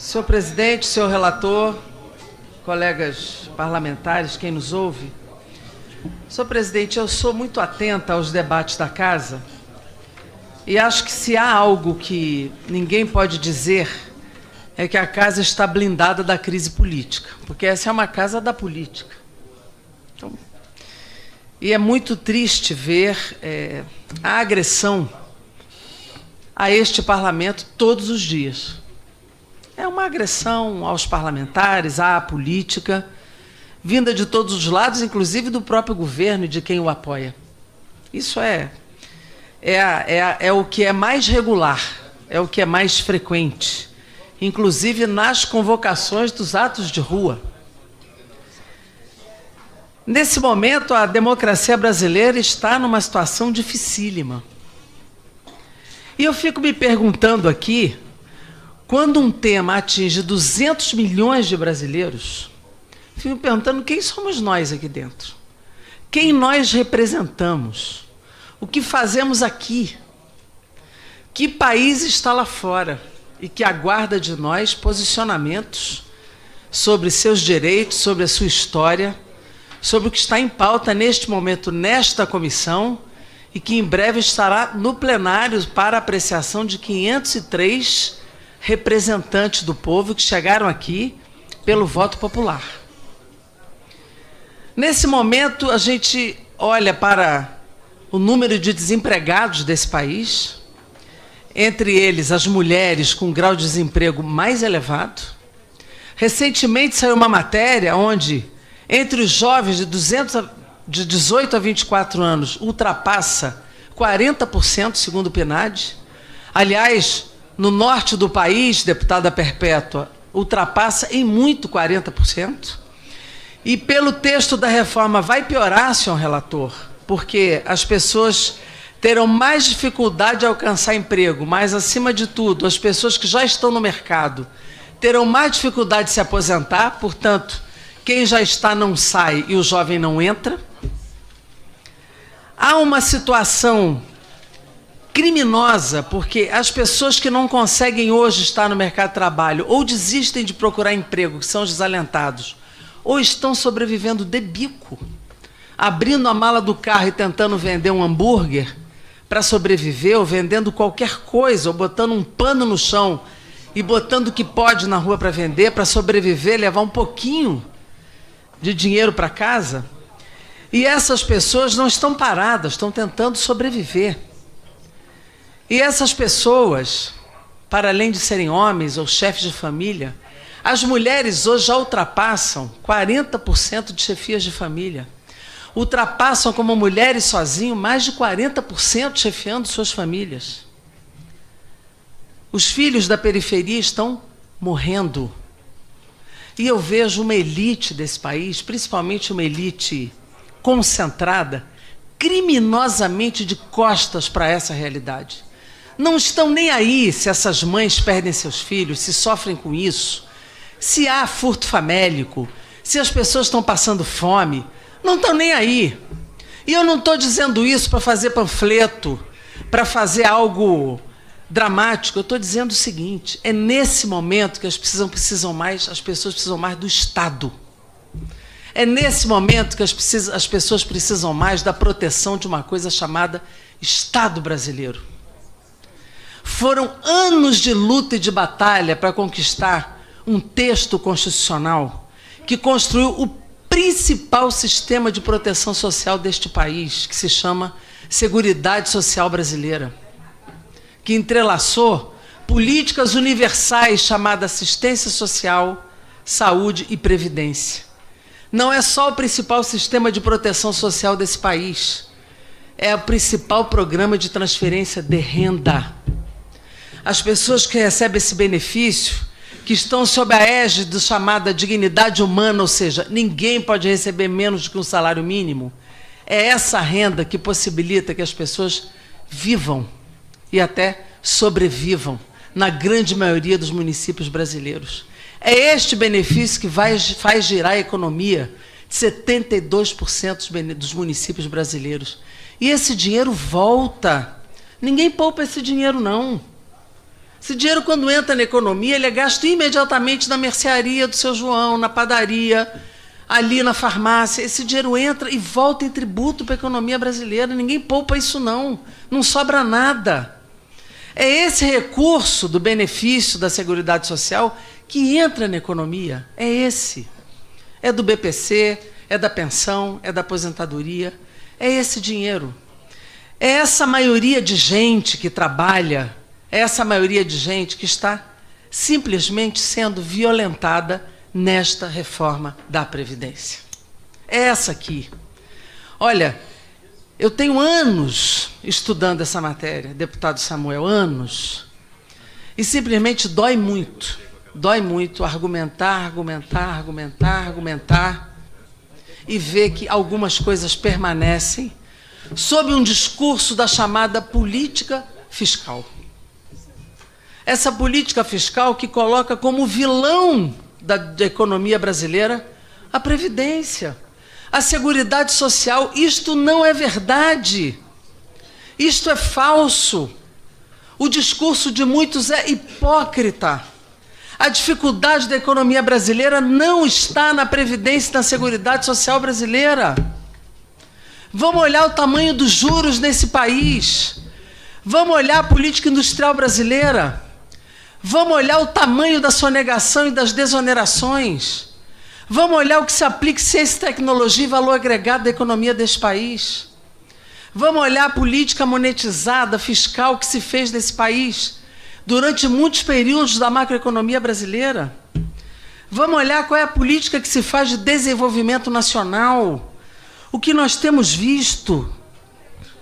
Senhor presidente, senhor relator, colegas parlamentares, quem nos ouve. Senhor presidente, eu sou muito atenta aos debates da casa e acho que se há algo que ninguém pode dizer é que a casa está blindada da crise política, porque essa é uma casa da política. Então, e é muito triste ver a agressão a este parlamento todos os dias. É uma agressão aos parlamentares, à política, vinda de todos os lados, inclusive do próprio governo e de quem o apoia. Isso é o que é mais regular, é o que é mais frequente, inclusive nas convocações dos atos de rua. Nesse momento, a democracia brasileira está numa situação dificílima. E eu fico me perguntando aqui, quando um tema atinge 200 milhões de brasileiros, fico me perguntando quem somos nós aqui dentro? Quem nós representamos? O que fazemos aqui? Que país está lá fora e que aguarda de nós posicionamentos sobre seus direitos, sobre a sua história, sobre o que está em pauta neste momento nesta comissão e que em breve estará no plenário para apreciação de 503 representantes do povo que chegaram aqui pelo voto popular. Nesse momento, a gente olha para o número de desempregados desse país, entre eles as mulheres com grau de desemprego mais elevado. Recentemente saiu uma matéria onde, entre os jovens de 18 a 24 anos, ultrapassa 40%, segundo o PNAD. Aliás, no norte do país, deputada Perpétua, ultrapassa em muito 40%. E pelo texto da reforma vai piorar, senhor relator, porque as pessoas terão mais dificuldade de alcançar emprego, mas, acima de tudo, as pessoas que já estão no mercado terão mais dificuldade de se aposentar, portanto, quem já está não sai e o jovem não entra. Há uma situação criminosa, porque as pessoas que não conseguem hoje estar no mercado de trabalho ou desistem de procurar emprego, que são os desalentados, ou estão sobrevivendo de bico, abrindo a mala do carro e tentando vender um hambúrguer para sobreviver, ou vendendo qualquer coisa, ou botando um pano no chão e botando o que pode na rua para vender, para sobreviver, levar um pouquinho de dinheiro para casa. E essas pessoas não estão paradas, estão tentando sobreviver. E essas pessoas, para além de serem homens ou chefes de família, as mulheres hoje já ultrapassam 40% de chefias de família. Ultrapassam como mulheres sozinhas mais de 40% chefiando suas famílias. Os filhos da periferia estão morrendo. E eu vejo uma elite desse país, principalmente uma elite concentrada, criminosamente de costas para essa realidade. Não estão nem aí se essas mães perdem seus filhos, se sofrem com isso, se há furto famélico, se as pessoas estão passando fome. Não estão nem aí. E eu não estou dizendo isso para fazer panfleto, para fazer algo dramático. Eu estou dizendo o seguinte: é nesse momento que as pessoas precisam mais do Estado. É nesse momento que as pessoas precisam mais da proteção de uma coisa chamada Estado brasileiro. Foram anos de luta e de batalha para conquistar um texto constitucional que construiu o principal sistema de proteção social deste país, que se chama Seguridade Social Brasileira, que entrelaçou políticas universais chamadas assistência social, saúde e previdência. Não é só o principal sistema de proteção social desse país, é o principal programa de transferência de renda. As pessoas que recebem esse benefício, que estão sob a égide do chamada dignidade humana, ou seja, ninguém pode receber menos do que um salário mínimo, é essa renda que possibilita que as pessoas vivam e até sobrevivam na grande maioria dos municípios brasileiros. É este benefício que faz girar a economia de 72% dos municípios brasileiros. E esse dinheiro volta. Ninguém poupa esse dinheiro, não. Esse dinheiro, quando entra na economia, ele é gasto imediatamente na mercearia do seu João, na padaria, ali na farmácia. Esse dinheiro entra e volta em tributo para a economia brasileira. Ninguém poupa isso, não. Não sobra nada. É esse recurso do benefício da Seguridade Social que entra na economia. É esse. É do BPC, é da pensão, é da aposentadoria. É esse dinheiro. É essa maioria de gente que trabalha, é essa maioria de gente que está simplesmente sendo violentada nesta reforma da Previdência. É essa aqui. Olha, eu tenho anos estudando essa matéria, deputado Samuel, anos. E simplesmente dói muito argumentar e ver que algumas coisas permanecem sob um discurso da chamada política fiscal. Essa política fiscal que coloca como vilão da economia brasileira a Previdência, a Seguridade Social. Isto não é verdade. Isto é falso. O discurso de muitos é hipócrita. A dificuldade da economia brasileira não está na Previdência e na Seguridade Social brasileira. Vamos olhar o tamanho dos juros nesse país. Vamos olhar a política industrial brasileira. Vamos olhar o tamanho da sonegação e das desonerações. Vamos olhar o que se aplica em ciência, tecnologia e valor agregado da economia desse país. Vamos olhar a política monetizada, fiscal, que se fez nesse país durante muitos períodos da macroeconomia brasileira. Vamos olhar qual é a política que se faz de desenvolvimento nacional. O que nós temos visto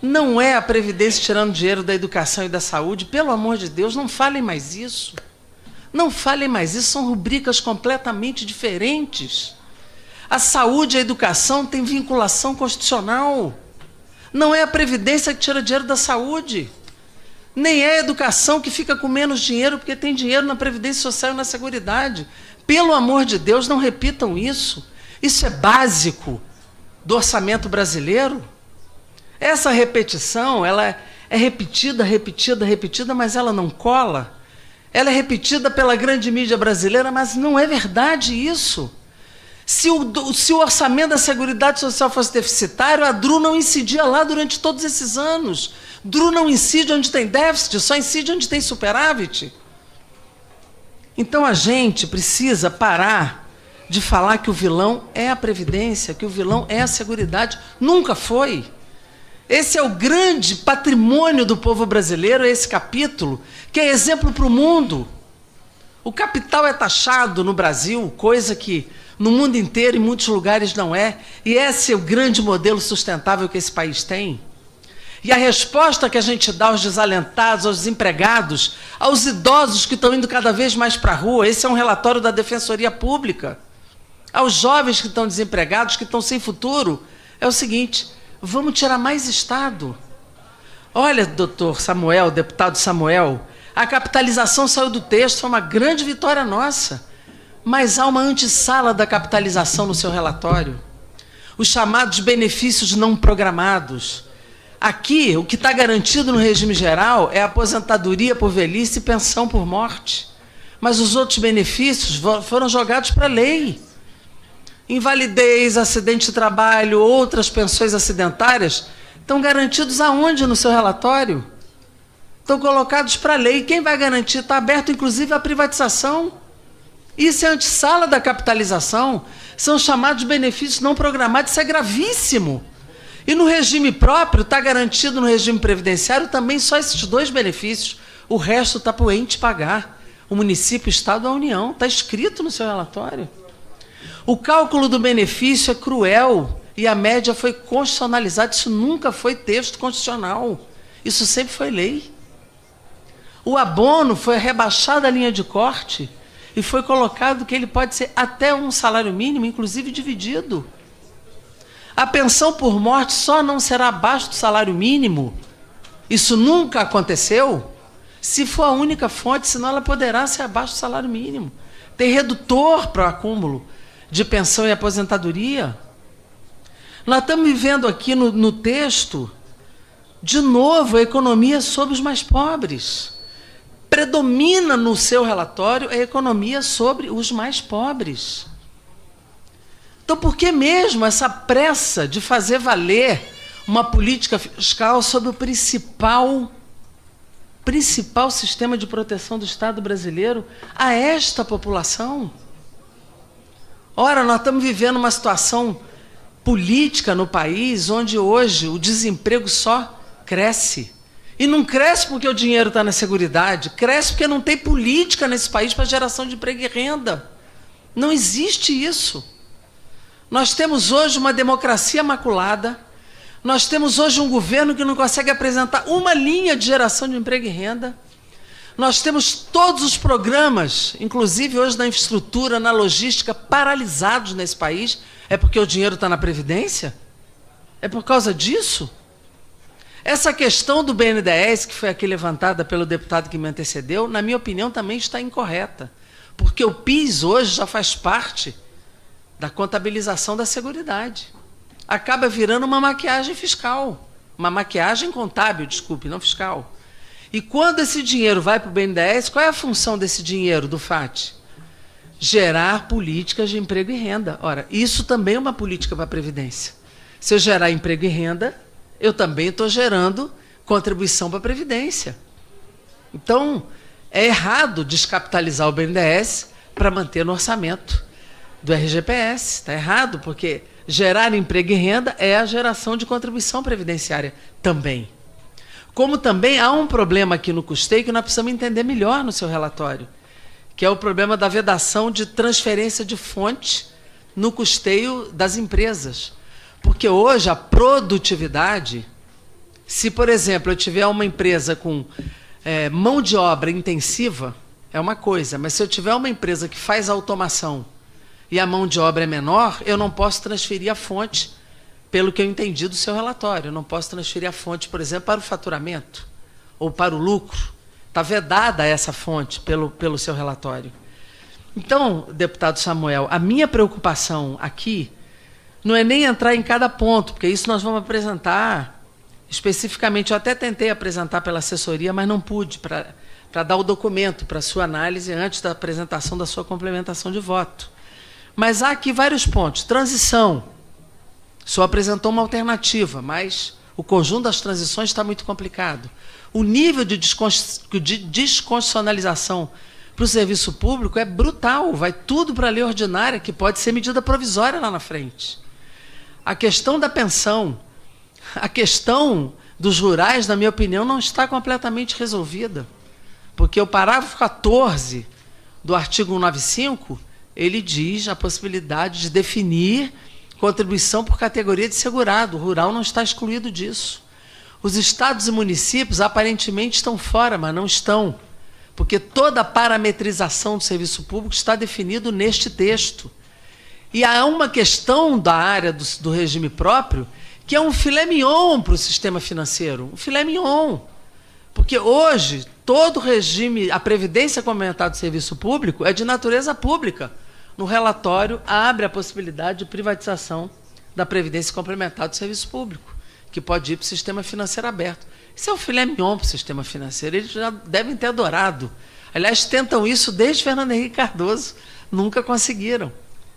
não é a Previdência tirando dinheiro da educação e da saúde. Pelo amor de Deus, não falem mais isso. Não falem mais isso, são rubricas completamente diferentes. A saúde e a educação têm vinculação constitucional. Não é a Previdência que tira dinheiro da saúde. Nem é a educação que fica com menos dinheiro porque tem dinheiro na Previdência Social e na Seguridade. Pelo amor de Deus, não repitam isso. Isso é básico do orçamento brasileiro. Essa repetição, ela é repetida, mas ela não cola. Ela é repetida pela grande mídia brasileira, mas não é verdade isso. Se o orçamento da Seguridade Social fosse deficitário, a DRU não incidia lá durante todos esses anos. DRU não incide onde tem déficit, só incide onde tem superávit. Então a gente precisa parar de falar que o vilão é a Previdência, que o vilão é a Seguridade. Nunca foi. Esse é o grande patrimônio do povo brasileiro, esse capítulo, que é exemplo para o mundo. O capital é taxado no Brasil, coisa que no mundo inteiro, em muitos lugares, não é. E esse é o grande modelo sustentável que esse país tem. E a resposta que a gente dá aos desalentados, aos desempregados, aos idosos que estão indo cada vez mais para a rua, esse é um relatório da Defensoria Pública, aos jovens que estão desempregados, que estão sem futuro, é o seguinte: vamos tirar mais Estado. Olha, doutor Samuel, deputado Samuel, a capitalização saiu do texto, foi uma grande vitória nossa, mas há uma antessala da capitalização no seu relatório. Os chamados benefícios não programados. Aqui, o que está garantido no regime geral é aposentadoria por velhice e pensão por morte. Mas os outros benefícios foram jogados para a lei. Invalidez, acidente de trabalho, outras pensões acidentárias estão garantidos aonde no seu relatório? Estão colocados para a lei. Quem vai garantir? Está aberto, inclusive, a privatização. Isso é antessala da capitalização. São chamados benefícios não programados. Isso é gravíssimo. E no regime próprio, está garantido no regime previdenciário também só esses dois benefícios. O resto está para o ente pagar. O município, o Estado, a União. Está escrito no seu relatório. O cálculo do benefício é cruel e a média foi constitucionalizada. Isso nunca foi texto constitucional. Isso sempre foi lei. O abono foi rebaixado à linha de corte e foi colocado que ele pode ser até um salário mínimo, inclusive dividido. A pensão por morte só não será abaixo do salário mínimo. Isso nunca aconteceu. Se for a única fonte, senão ela poderá ser abaixo do salário mínimo. Tem redutor para o acúmulo de pensão e aposentadoria. Nós estamos vivendo aqui no texto, de novo, a economia sobre os mais pobres. predomina no seu relatório a economia sobre os mais pobres. Então, por que mesmo essa pressa de fazer valer uma política fiscal sobre o principal sistema de proteção do Estado brasileiro a esta população? Ora, nós estamos vivendo uma situação política no país onde hoje o desemprego só cresce. E não cresce porque o dinheiro está na Seguridade, cresce porque não tem política nesse país para geração de emprego e renda. Não existe isso. Nós temos hoje uma democracia maculada, nós temos hoje um governo que não consegue apresentar uma linha de geração de emprego e renda, nós temos todos os programas, inclusive hoje na infraestrutura, na logística, paralisados nesse país. É porque o dinheiro está na Previdência? É por causa disso? Essa questão do BNDES, que foi aqui levantada pelo deputado que me antecedeu, na minha opinião, também está incorreta. Porque o PIS hoje já faz parte da contabilização da Seguridade. Acaba virando uma maquiagem fiscal. Uma maquiagem contábil, desculpe, não fiscal. E quando esse dinheiro vai para o BNDES, qual é a função desse dinheiro, do FAT? Gerar políticas de emprego e renda. Ora, isso também é uma política para a Previdência. Se eu gerar emprego e renda, eu também estou gerando contribuição para a Previdência. Então, é errado descapitalizar o BNDES para manter no orçamento do RGPS. Está errado, porque gerar emprego e renda é a geração de contribuição previdenciária também. Como também há um problema aqui no custeio que nós precisamos entender melhor no seu relatório, que é o problema da vedação de transferência de fonte no custeio das empresas. Porque hoje a produtividade, se, por exemplo, eu tiver uma empresa com mão de obra intensiva, é uma coisa, mas se eu tiver uma empresa que faz automação e a mão de obra é menor, eu não posso transferir a fonte, pelo que eu entendi do seu relatório. Eu não posso transferir a fonte, por exemplo, para o faturamento ou para o lucro. Está vedada essa fonte pelo seu relatório. Então, deputado Samuel, a minha preocupação aqui não é nem entrar em cada ponto, porque isso nós vamos apresentar especificamente. Eu até tentei apresentar pela assessoria, mas não pude, para dar o documento para a sua análise antes da apresentação da sua complementação de voto. Mas há aqui vários pontos. Transição. O senhor apresentou uma alternativa, mas o conjunto das transições está muito complicado. O nível de desconstitucionalização para o serviço público é brutal. Vai tudo para a lei ordinária, que pode ser medida provisória lá na frente. A questão da pensão, a questão dos rurais, na minha opinião, não está completamente resolvida. Porque o parágrafo 14 do artigo 195, ele diz a possibilidade de definir contribuição por categoria de segurado. O rural não está excluído disso. Os estados e municípios aparentemente estão fora, mas não estão, porque toda a parametrização do serviço público está definido neste texto. E há uma questão da área do regime próprio que é um filé mignon para o sistema financeiro, um filé mignon. Porque hoje todo o regime, a previdência complementar do serviço público é de natureza pública. No relatório, abre a possibilidade de privatização da previdência complementar do serviço público, que pode ir para o sistema financeiro aberto. Isso é um filé mignon para o sistema financeiro. Eles já devem ter adorado. Aliás, tentam isso desde Fernando Henrique Cardoso. Nunca conseguiram.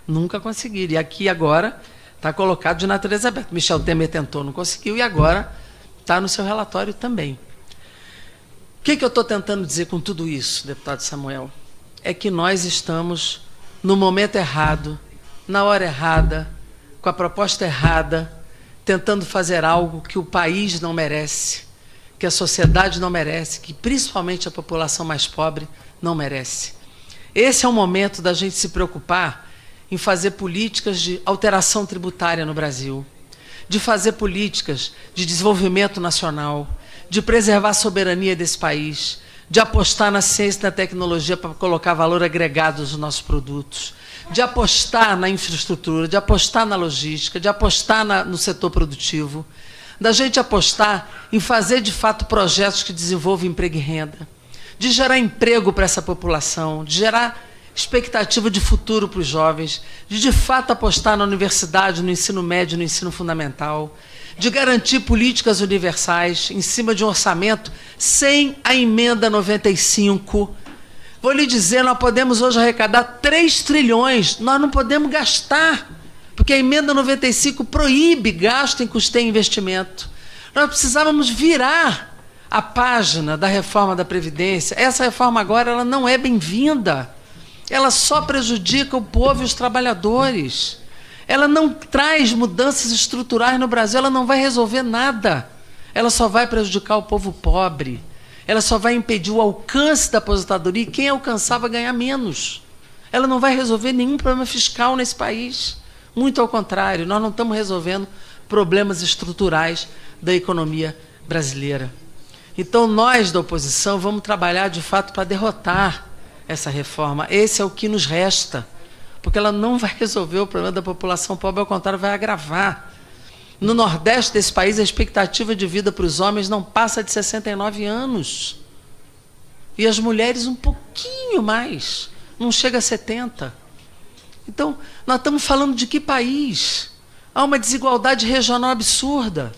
Nunca conseguiram. E aqui agora está colocado de natureza aberta. Michel Temer tentou, não conseguiu, e agora está no seu relatório também. O que eu estou tentando dizer com tudo isso, deputado Samuel? É que nós estamos no momento errado, na hora errada, com a proposta errada, tentando fazer algo que o país não merece, que a sociedade não merece, que principalmente a população mais pobre não merece. Esse é o momento da gente se preocupar em fazer políticas de alteração tributária no Brasil, de fazer políticas de desenvolvimento nacional, de preservar a soberania desse país, de apostar na ciência e na tecnologia para colocar valor agregado nos nossos produtos, de apostar na infraestrutura, de apostar na logística, de apostar no setor produtivo, da gente apostar em fazer, de fato, projetos que desenvolvam emprego e renda, de gerar emprego para essa população, de gerar expectativa de futuro para os jovens, de fato, apostar na universidade, no ensino médio, no ensino fundamental, de garantir políticas universais em cima de um orçamento sem a emenda 95. Vou lhe dizer, nós podemos hoje arrecadar 3 trilhões, nós não podemos gastar, porque a emenda 95 proíbe gasto em custeio e investimento. Nós precisávamos virar a página da reforma da Previdência. Essa reforma agora ela não é bem-vinda. Ela só prejudica o povo e os trabalhadores. Ela não traz mudanças estruturais no Brasil, ela não vai resolver nada. Ela só vai prejudicar o povo pobre. Ela só vai impedir o alcance da aposentadoria e quem alcançar vai ganhar menos. Ela não vai resolver nenhum problema fiscal nesse país. Muito ao contrário, nós não estamos resolvendo problemas estruturais da economia brasileira. Então, nós da oposição vamos trabalhar de fato para derrotar essa reforma. Esse é o que nos resta, porque ela não vai resolver o problema da população pobre, ao contrário, vai agravar. No Nordeste desse país, a expectativa de vida para os homens não passa de 69 anos. E as mulheres um pouquinho mais, não chega a 70. Então, nós estamos falando de que país? Há uma desigualdade regional absurda.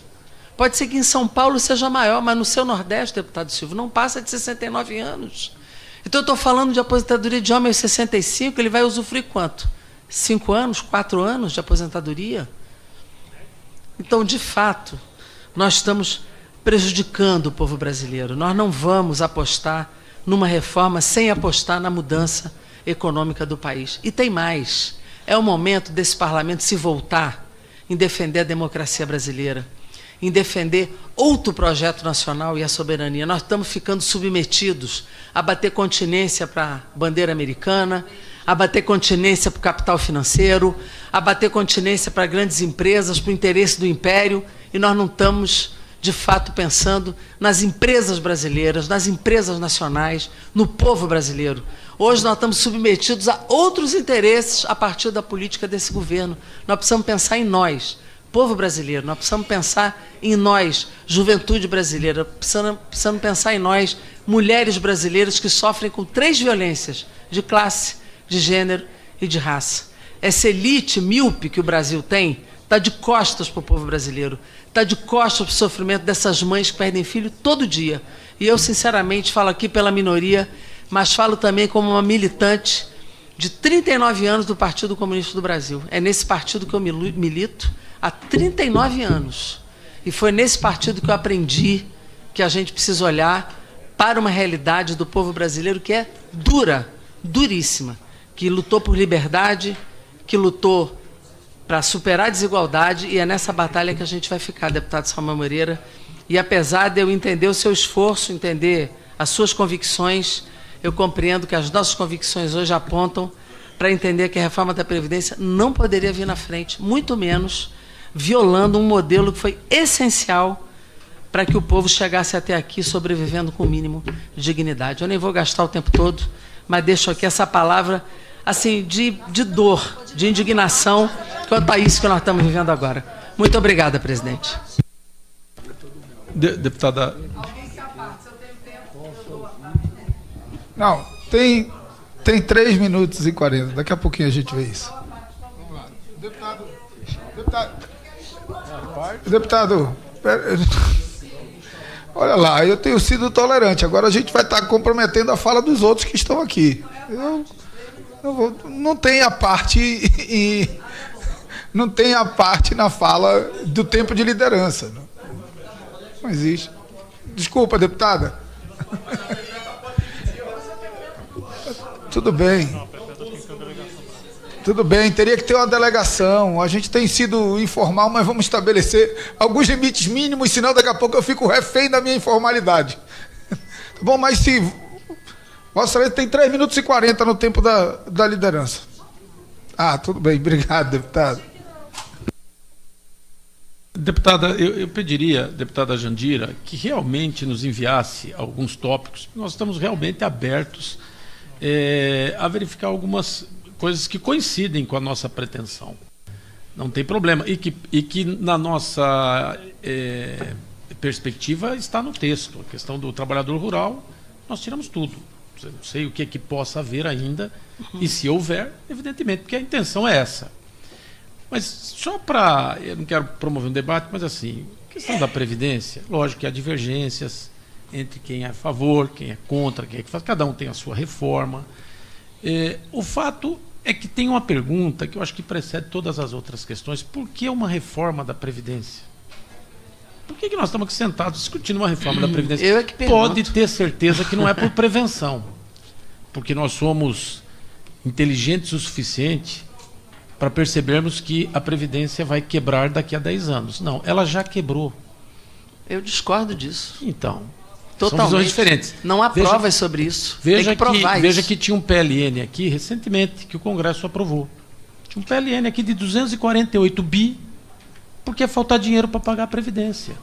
Pode ser que em São Paulo seja maior, mas no seu Nordeste, deputado Silvio, não passa de 69 anos. Então, eu estou falando de aposentadoria de homem aos 65, ele vai usufruir quanto? 5 anos, 4 anos de aposentadoria? Então, de fato, nós estamos prejudicando o povo brasileiro. Nós não vamos apostar numa reforma sem apostar na mudança econômica do país. E tem mais. É o momento desse parlamento se voltar em defender a democracia brasileira, em defender outro projeto nacional e a soberania. Nós estamos ficando submetidos a bater continência para a bandeira americana, a bater continência para o capital financeiro, a bater continência para grandes empresas, para o interesse do império, e nós não estamos, de fato, pensando nas empresas brasileiras, nas empresas nacionais, no povo brasileiro. Hoje nós estamos submetidos a outros interesses a partir da política desse governo. Nós precisamos pensar em nós, povo brasileiro, nós precisamos pensar em nós, juventude brasileira, precisamos pensar em nós, mulheres brasileiras que sofrem com 3 violências, de classe, de gênero e de raça. Essa elite míope que o Brasil tem está de costas para o povo brasileiro, está de costas para o sofrimento dessas mães que perdem filho todo dia. E eu, sinceramente, falo aqui pela minoria, mas falo também como uma militante de 39 anos do Partido Comunista do Brasil. É nesse partido que eu milito há 39 anos. E foi nesse partido que eu aprendi que a gente precisa olhar para uma realidade do povo brasileiro que é dura, duríssima, que lutou por liberdade, que lutou para superar a desigualdade, e é nessa batalha que a gente vai ficar, deputado Samuel Moreira. E apesar de eu entender o seu esforço, entender as suas convicções, eu compreendo que as nossas convicções hoje apontam para entender que a reforma da Previdência não poderia vir na frente, muito menos violando um modelo que foi essencial para que o povo chegasse até aqui sobrevivendo com o mínimo de dignidade. Eu nem vou gastar o tempo todo, mas deixo aqui essa palavra assim, de dor, de indignação quanto a isso que nós estamos vivendo agora. Muito obrigada, presidente. Deputada... Não, tem 3 minutos e 40. Daqui a pouquinho a gente vê isso. Vamos lá. Deputado, olha lá, eu tenho sido tolerante. Agora a gente vai estar comprometendo a fala dos outros que estão aqui. Não tem a parte não tem a parte na fala do tempo de liderança. Não existe. Desculpa, deputada. Tudo bem. Tudo bem, teria que ter uma delegação. A gente tem sido informal, mas vamos estabelecer alguns limites mínimos, senão daqui a pouco eu fico refém da minha informalidade. Tá bom, mas se... Vossa Excelência tem 3 minutos e 40 no tempo da liderança. Ah, tudo bem, obrigado, deputado. Deputada, eu pediria, deputada Jandira, que realmente nos enviasse alguns tópicos. Nós estamos realmente abertos a verificar algumas coisas que coincidem com a nossa pretensão. Não tem problema. E que na nossa perspectiva está no texto. A questão do trabalhador rural, nós tiramos tudo. Não sei o que possa haver ainda, e se houver, evidentemente, porque a intenção é essa. Mas só para... Eu não quero promover um debate, mas assim, a questão da Previdência, lógico que há divergências entre quem é a favor, quem é contra, quem é que faz. Cada um tem a sua reforma. O fato é que tem uma pergunta que eu acho que precede todas as outras questões. Por que uma reforma da Previdência? Por que nós estamos aqui sentados discutindo uma reforma da Previdência? Eu é que pergunto. Pode ter certeza que não é por prevenção, porque nós somos inteligentes o suficiente para percebermos que a Previdência vai quebrar daqui a 10 anos. Não, ela já quebrou. Eu discordo disso. Então, totalmente. são visões diferentes. Não há provas sobre isso. Veja Tem que provar isso. Veja que tinha um PLN aqui, recentemente, que o Congresso aprovou. Tinha um PLN aqui de 248 bi, porque ia faltar dinheiro para pagar a Previdência.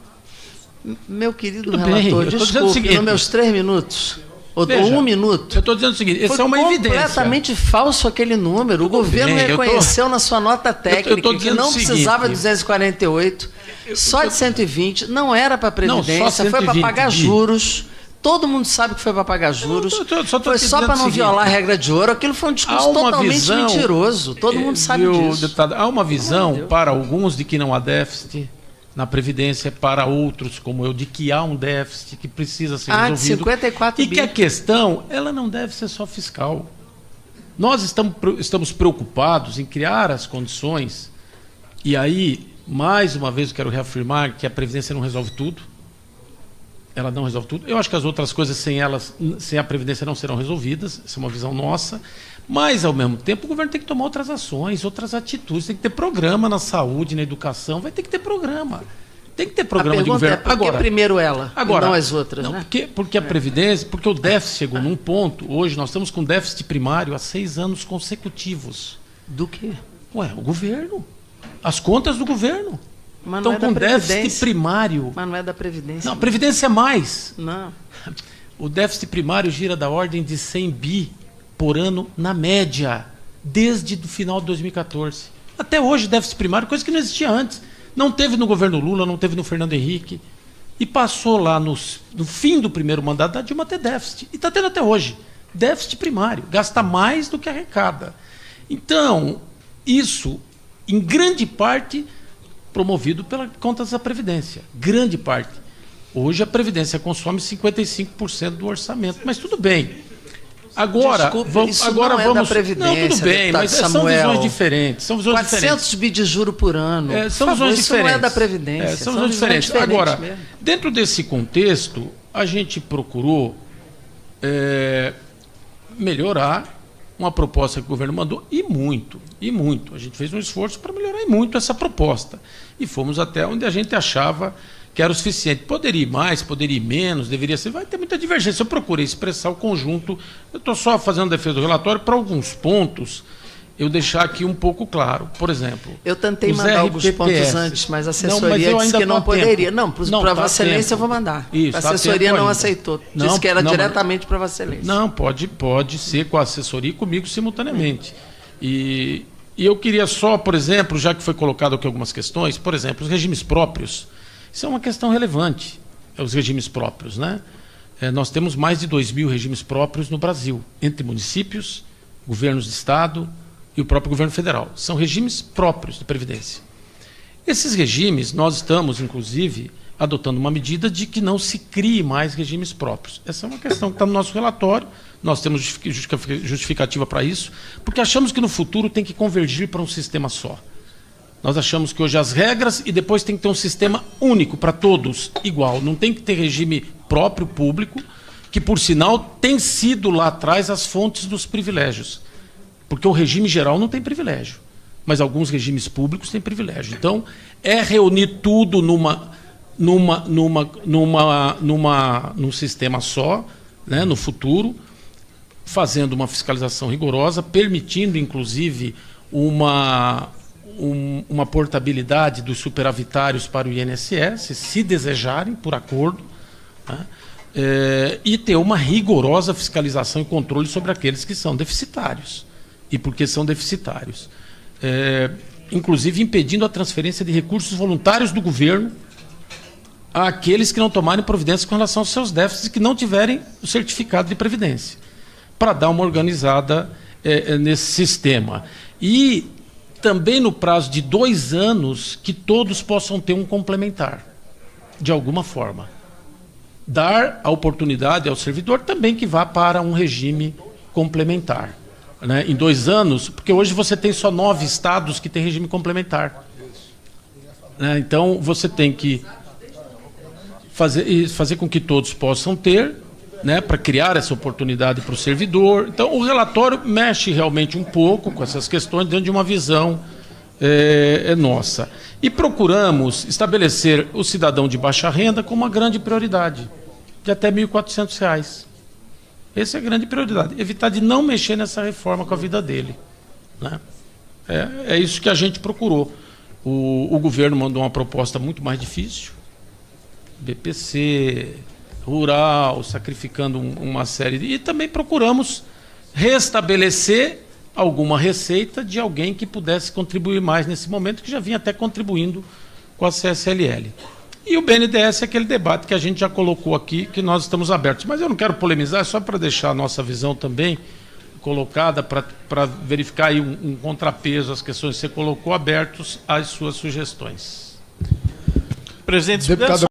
Meu querido Tudo relator, bem, desculpe, nos meus 3 minutos, ou Veja, 1 minuto... Eu estou dizendo o seguinte, essa é uma evidência. Foi completamente falso aquele número. O governo reconheceu na sua nota técnica que não precisava de 248, só de 120, não era para a Previdência, foi para pagar juros. Todo mundo sabe que foi para pagar juros. Foi só para não violar a regra de ouro. Aquilo foi um discurso totalmente mentiroso. Todo mundo sabe disso. Deputado, há uma visão para alguns de que não há déficit na Previdência, para outros, como eu, de que há um déficit que precisa ser resolvido. De 54 bi. E que a questão, ela não deve ser só fiscal. Nós estamos preocupados em criar as condições, e aí, mais uma vez, eu quero reafirmar que a Previdência não resolve tudo. Ela não resolve tudo. Eu acho que as outras coisas sem a Previdência não serão resolvidas, essa é uma visão nossa, mas, ao mesmo tempo, o governo tem que tomar outras ações, outras atitudes, tem que ter programa na saúde, na educação, vai ter que ter programa. Tem que ter programa de governo. Por que primeiro ela, e não as outras? Não, né? porque a Previdência, porque o déficit chegou num ponto, hoje nós estamos com déficit primário há 6 anos consecutivos. Do quê? Ué, o governo. As contas do governo. Mas não estão com déficit primário. Mas não é da Previdência. Não, a Previdência é mais. Não. O déficit primário gira da ordem de 100 bi por ano, na média, desde o final de 2014. Até hoje, déficit primário, coisa que não existia antes. Não teve no governo Lula, não teve no Fernando Henrique. E passou lá no fim do primeiro mandato da Dilma ter déficit. E está tendo até hoje. Déficit primário. Gasta mais do que arrecada. Então, isso, em grande parte, promovido pela contas da Previdência. Grande parte. Hoje a Previdência consome 55% do orçamento. Mas tudo bem. Agora, desculpe, vamos, agora não é vamos. Da Previdência, não, tudo bem, mas são visões diferentes. São visões 400 bi de juro por ano. São visões isso diferentes. Não é da Previdência. São visões diferentes. Agora, dentro desse contexto, a gente procurou melhorar uma proposta que o governo mandou, e muito. A gente fez um esforço para melhorar muito essa proposta. E fomos até onde a gente achava que era o suficiente. Poderia ir mais, poderia ir menos, deveria ser. Vai ter muita divergência. Eu procurei expressar o conjunto. Eu estou só fazendo defesa do relatório para alguns pontos eu deixar aqui um pouco claro. Por exemplo, eu tentei mandar alguns pontos antes, mas a assessoria disse que não poderia. Não, para Vossa Excelência eu vou mandar. Isso, a assessoria não aceitou. Disse que era diretamente para Vossa Excelência. Não, pode ser com a assessoria e comigo simultaneamente. E eu queria só, por exemplo, já que foi colocado aqui algumas questões, por exemplo, os regimes próprios. Isso é uma questão relevante, os regimes próprios, né? Nós temos mais de 2.000 regimes próprios no Brasil, entre municípios, governos de estado e o próprio governo federal. São regimes próprios de Previdência. Esses regimes, nós estamos, inclusive, adotando uma medida de que não se crie mais regimes próprios. Essa é uma questão que está no nosso relatório, nós temos justificativa para isso, porque achamos que no futuro tem que convergir para um sistema só. Nós achamos que hoje as regras e depois tem que ter um sistema único para todos, igual. Não tem que ter regime próprio, público, que, por sinal, tem sido lá atrás as fontes dos privilégios. Porque o regime geral não tem privilégio, mas alguns regimes públicos têm privilégio. Então, é reunir tudo num sistema só, né, no futuro, fazendo uma fiscalização rigorosa, permitindo, inclusive, uma portabilidade dos superavitários para o INSS, se desejarem, por acordo, né? E ter uma rigorosa fiscalização e controle sobre aqueles que são deficitários. E porque são deficitários. Inclusive impedindo a transferência de recursos voluntários do governo àqueles que não tomarem providências com relação aos seus déficits e que não tiverem o certificado de previdência, para dar uma organizada nesse sistema. E também no prazo de 2 anos, que todos possam ter um complementar, de alguma forma. Dar a oportunidade ao servidor também que vá para um regime complementar. Né? Em 2 anos, porque hoje você tem só 9 estados que têm regime complementar. Né? Então, você tem que fazer com que todos possam ter, né, para criar essa oportunidade para o servidor. Então, o relatório mexe realmente um pouco com essas questões dentro de uma visão nossa. E procuramos estabelecer o cidadão de baixa renda como uma grande prioridade, de até R$ 1.400. Essa é a grande prioridade. Evitar de não mexer nessa reforma com a vida dele. Né? É isso que a gente procurou. O governo mandou uma proposta muito mais difícil. BPC, rural, sacrificando uma série de... E também procuramos restabelecer alguma receita de alguém que pudesse contribuir mais nesse momento, que já vinha até contribuindo com a CSLL. E o BNDES é aquele debate que a gente já colocou aqui, que nós estamos abertos. Mas eu não quero polemizar, é só para deixar a nossa visão também colocada, para verificar aí um contrapeso às questões que você colocou, abertos às suas sugestões. Presidente, Deputado